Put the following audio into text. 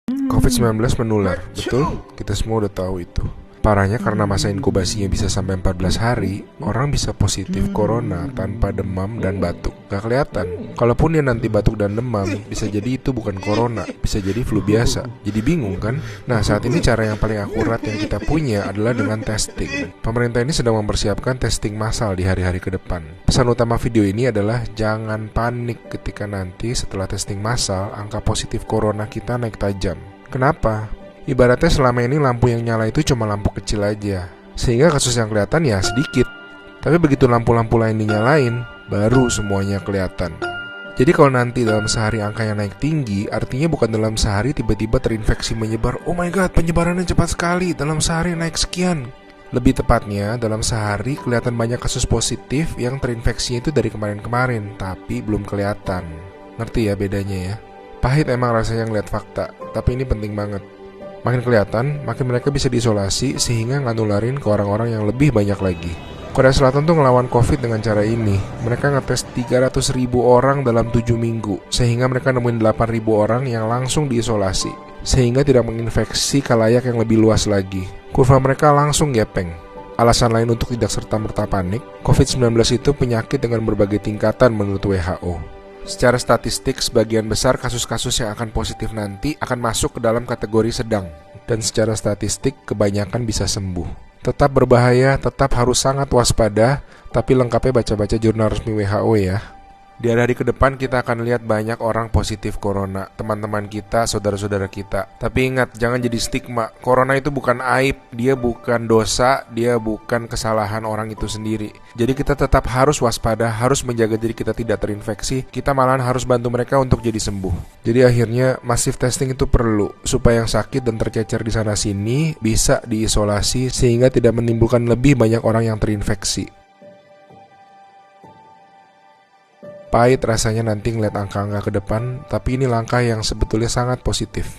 COVID-19 menular, betul? Kita semua udah tahu itu. Parahnya karena masa inkubasinya bisa sampai 14 hari, orang bisa positif corona tanpa demam dan batuk. Gak kelihatan. Kalaupun dia nanti batuk dan demam, bisa jadi itu bukan corona, bisa jadi flu biasa. Jadi bingung kan? Nah, saat ini cara yang paling akurat yang kita punya adalah dengan testing. Pemerintah ini sedang mempersiapkan testing massal di hari-hari ke depan. Pesan utama video ini adalah jangan panik ketika nanti setelah testing massal, angka positif corona kita naik tajam. Kenapa? Ibaratnya selama ini lampu yang nyala itu cuma lampu kecil aja, sehingga kasus yang kelihatan ya sedikit. Tapi begitu lampu-lampu lain dinyalain, baru semuanya kelihatan. Jadi kalau nanti dalam sehari angkanya naik tinggi, artinya bukan dalam sehari tiba-tiba terinfeksi menyebar. Oh my god, penyebarannya cepat sekali, dalam sehari naik sekian. Lebih tepatnya, dalam sehari kelihatan banyak kasus positif yang terinfeksinya itu dari kemarin-kemarin, tapi belum kelihatan. Ngerti ya bedanya ya? Pahit emang rasanya ngeliat fakta, tapi ini penting banget. Makin kelihatan, makin mereka bisa diisolasi sehingga nggak nularin ke orang-orang yang lebih banyak lagi. Korea Selatan tuh ngelawan COVID dengan cara ini. Mereka ngetes 300.000 orang dalam 7 minggu, sehingga mereka nemuin 8.000 orang yang langsung diisolasi, sehingga tidak menginfeksi khalayak yang lebih luas lagi. Kurva mereka langsung gepeng. Alasan lain untuk tidak serta-merta panik, COVID-19 itu penyakit dengan berbagai tingkatan menurut WHO. Secara statistik, sebagian besar kasus-kasus yang akan positif nanti akan masuk ke dalam kategori sedang. Dan secara statistik, kebanyakan bisa sembuh. Tetap berbahaya, tetap harus sangat waspada, tapi lengkapnya baca-baca jurnal resmi WHO ya. Di hari-hari ke depan kita akan lihat banyak orang positif corona, teman-teman kita, saudara-saudara kita. Tapi ingat, jangan jadi stigma. Corona itu bukan aib, dia bukan dosa, dia bukan kesalahan orang itu sendiri. Jadi kita tetap harus waspada, harus menjaga diri kita tidak terinfeksi. Kita malahan harus bantu mereka untuk jadi sembuh. Jadi akhirnya masif testing itu perlu, supaya yang sakit dan tercecer di sana-sini bisa diisolasi sehingga tidak menimbulkan lebih banyak orang yang terinfeksi. Pahit rasanya nanti ngeliat angka-angka ke depan, tapi ini langkah yang sebetulnya sangat positif.